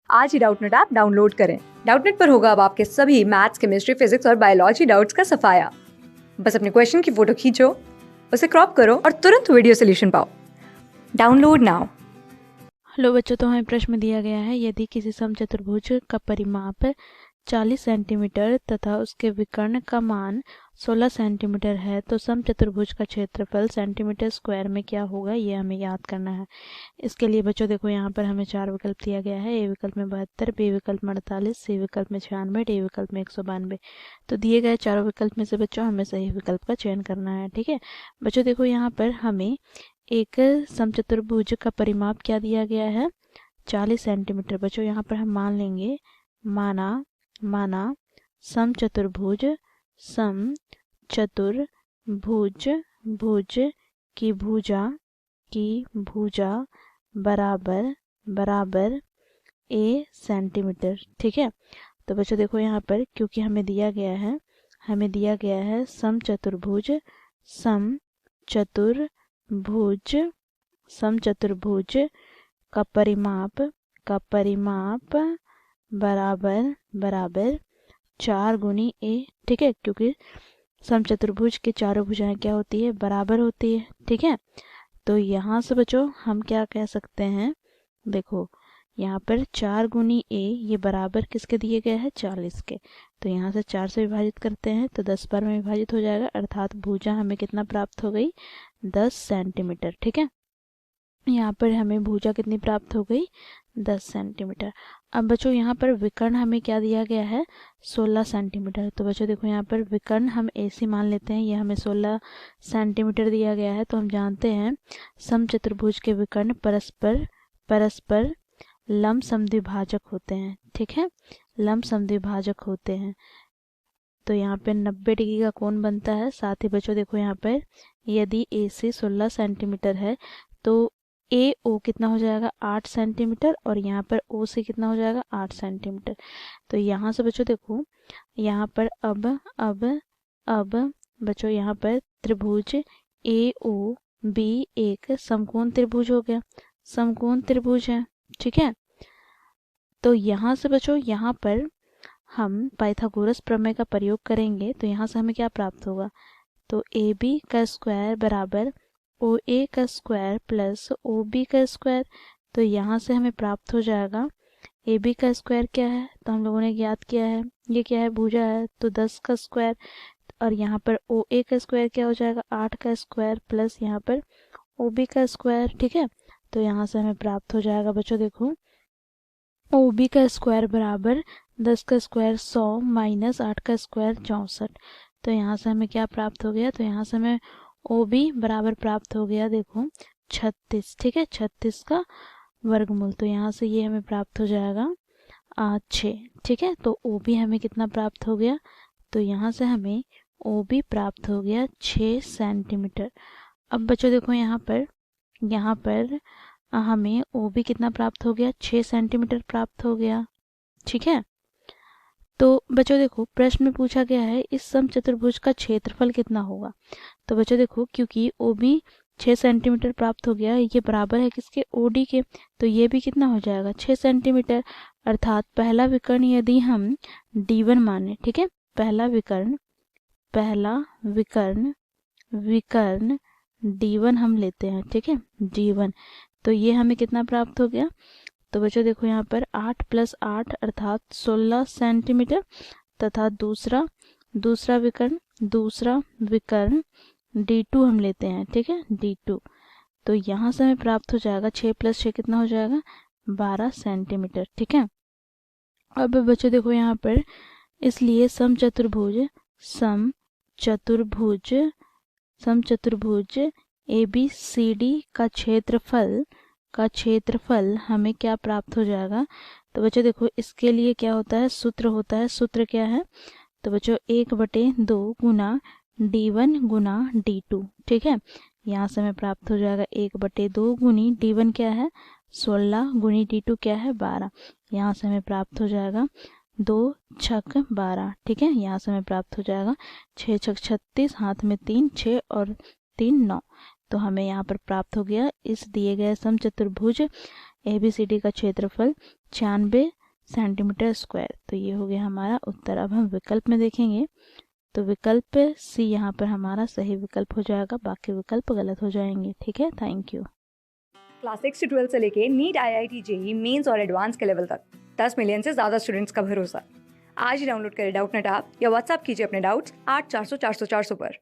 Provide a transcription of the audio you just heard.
आज ही Doubtnut app download करें। Doubtnut पर होगा अब आपके सभी मैथ्स, केमिस्ट्री, फिजिक्स और बायोलॉजी डाउट्स का सफाया। बस अपने क्वेश्चन की फोटो खींचो, उसे क्रॉप करो और तुरंत वीडियो सोल्यूशन पाओ। Download now. हेलो बच्चों, तो हमें प्रश्न दिया गया है, यदि किसी समचतुर्भुज का परिमाप 40 सेंटीमीटर तथा उसके विकर्ण का मान 16 सेंटीमीटर है तो समचतुर्भुज का क्षेत्रफल सेंटीमीटर स्क्वायर में क्या होगा, ये हमें याद करना है। इसके लिए बच्चों देखो, यहाँ पर हमें 4 विकल्प दिया गया है। ए विकल्प में 72, बी विकल्प में 48, सी विकल्प में 96, डी विकल्प में 192। तो दिए गए चारों विकल्प में से बच्चों हमें सही विकल्प का चयन करना है। ठीक है बच्चों, देखो यहाँ पर हमें एक समचतुर्भुज का परिमाप क्या दिया गया है, 40 सेंटीमीटर। बच्चों यहाँ पर हम मान लेंगे, माना समचतुर्भुज भुज की भुजा बराबर ए सेंटीमीटर। ठीक है, तो बच्चों देखो यहाँ पर क्योंकि हमें दिया गया है समचतुर्भुज का परिमाप बराबर 4 गुनी ए। ठीक है, क्योंकि समचतुर्भुज की चारों भुजाएं क्या होती है, बराबर होती है। ठीक है, तो यहाँ से बच्चों हम क्या कह सकते हैं, देखो यहाँ पर 4 गुनी ए ये बराबर किसके दिए गए हैं, 40 के। तो यहाँ से 4 से विभाजित करते हैं तो 10 बार में विभाजित हो जाएगा, अर्थात भुजा हमें कितना प्राप्त हो गई, 10 सेंटीमीटर। ठीक है, यहाँ पर हमें भुजा कितनी प्राप्त हो गई, 10 सेंटीमीटर। अब बच्चों यहाँ पर विकर्ण हमें क्या दिया गया है, 16 सेंटीमीटर। तो बच्चों देखो यहाँ पर विकर्ण हम ऐसे मान लेते हैं, ये हमें 16 सेंटीमीटर दिया गया है। तो हम जानते हैं समचतुर्भुज के विकर्ण परस्पर लंब समद्विभाजक होते हैं। ठीक है, लंब समद्विभाजक होते हैं। तो यहाँ पे 90 डिग्री का कोण बनता है। साथ ही बच्चों देखो यहाँ पर यदि ए से 16 सेंटीमीटर है तो ए ओ कितना हो जाएगा, 8 सेंटीमीटर, और यहाँ पर ओ से कितना हो जाएगा, 8 सेंटीमीटर। तो यहाँ से बच्चों देखो यहाँ पर अब बच्चों यहाँ पर त्रिभुज ए ओ बी एक समकोण त्रिभुज हो गया, समकोण त्रिभुज है। ठीक है, तो यहाँ से बच्चों यहाँ पर हम पाइथागोरस प्रमेय का प्रयोग करेंगे तो यहाँ से हमें क्या प्राप्त होगा, तो ए बी का स्क्वायर बराबर ओ ए का स्क्वायर प्लस ओ बी का स्क्वायर। तो यहाँ से हमें प्राप्त हो जाएगा ए बी का स्क्वायर क्या है, तो हम लोगों ने ज्ञात किया है, ये क्या है, भुजा है, तो 10 का स्क्वायर, और यहाँ पर ओ ए का स्क्वायर क्या हो जाएगा, 8 का स्क्वायर प्लस यहाँ पर ओ बी का स्क्वायर। ठीक है, तो यहाँ से हमें प्राप्त हो जाएगा बच्चों देखो ओ बी का स्क्वायर बराबर 10 का स्क्वायर 100 माइनस 8 का स्क्वायर 64। तो यहाँ से हमें क्या प्राप्त हो गया, तो यहाँ से हमें ओ बी बराबर प्राप्त हो गया देखो 36। ठीक है, 36 का वर्गमूल। तो यहाँ से ये हमें प्राप्त हो जाएगा 6। ठीक है, तो ओ बी हमें कितना प्राप्त हो गया, तो यहाँ से हमें ओ बी प्राप्त हो गया 6 सेंटीमीटर। अब बच्चों देखो यहाँ पर हमें ओ बी कितना प्राप्त हो गया, 6 सेंटीमीटर प्राप्त हो गया। ठीक है, तो बच्चों देखो प्रश्न में पूछा गया है इस समचतुर्भुज का क्षेत्रफल कितना होगा। तो बच्चों देखो क्योंकि ओ बी 6 सेंटीमीटर प्राप्त हो गया, ये बराबर है किसके, ओ डी के, तो ये भी कितना हो जाएगा, 6 सेंटीमीटर। अर्थात पहला विकर्ण यदि हम D1 माने, ठीक है, पहला विकर्ण D1 हम लेते हैं। ठीक है, D1, तो ये हमें कितना प्राप्त हो गया, तो बच्चों देखो यहाँ पर 8 + 8 अर्थात 16 सेंटीमीटर, तथा दूसरा विकर्ण D2 हम लेते हैं। ठीक है, D2, तो यहाँ से हमें प्राप्त हो जाएगा 6 + 6 कितना हो जाएगा, 12 सेंटीमीटर। ठीक है, अब बच्चों देखो यहाँ पर इसलिए समचतुर्भुज ABCD का क्षेत्रफल हमें क्या प्राप्त हो जाएगा। तो बच्चों देखो इसके लिए क्या होता है, सूत्र क्या है, तो बच्चों 1/2 गुना D1 गुना D2। ठीक है, यहाँ से हमें प्राप्त हो जाएगा 1/2 गुनी D1 क्या है, 16 गुनी D2 क्या है, 12। यहाँ से हमें प्राप्त हो जाएगा 2 छक 12। ठीक है, यहाँ से हमें प्राप्त हो जाएगा 6 छक 36, हाथ में 3, 6 और 3 9। तो हमें यहाँ पर प्राप्त हो गया इस दिए गए समचतुर्भुज ABCD का क्षेत्रफल 96 सेंटीमीटर स्क्वायर। तो ये हो गया हमारा उत्तर। अब हम विकल्प में देखेंगे तो विकल्प सी यहाँ पर हमारा सही विकल्प हो जाएगा, बाकी विकल्प गलत हो जाएंगे। ठीक है, थैंक यू। क्लास 6 से 12 से लेके नीट, IIT, जेईई मेंस और एडवांस के लेवल तक 10 मिलियन से ज्यादा स्टूडेंट्स का भरोसा। आज ही डाउनलोड करें डाउटनेट ऐप या व्हाट्सएप कीजिए अपने डाउट्स 8400 400 400 पर।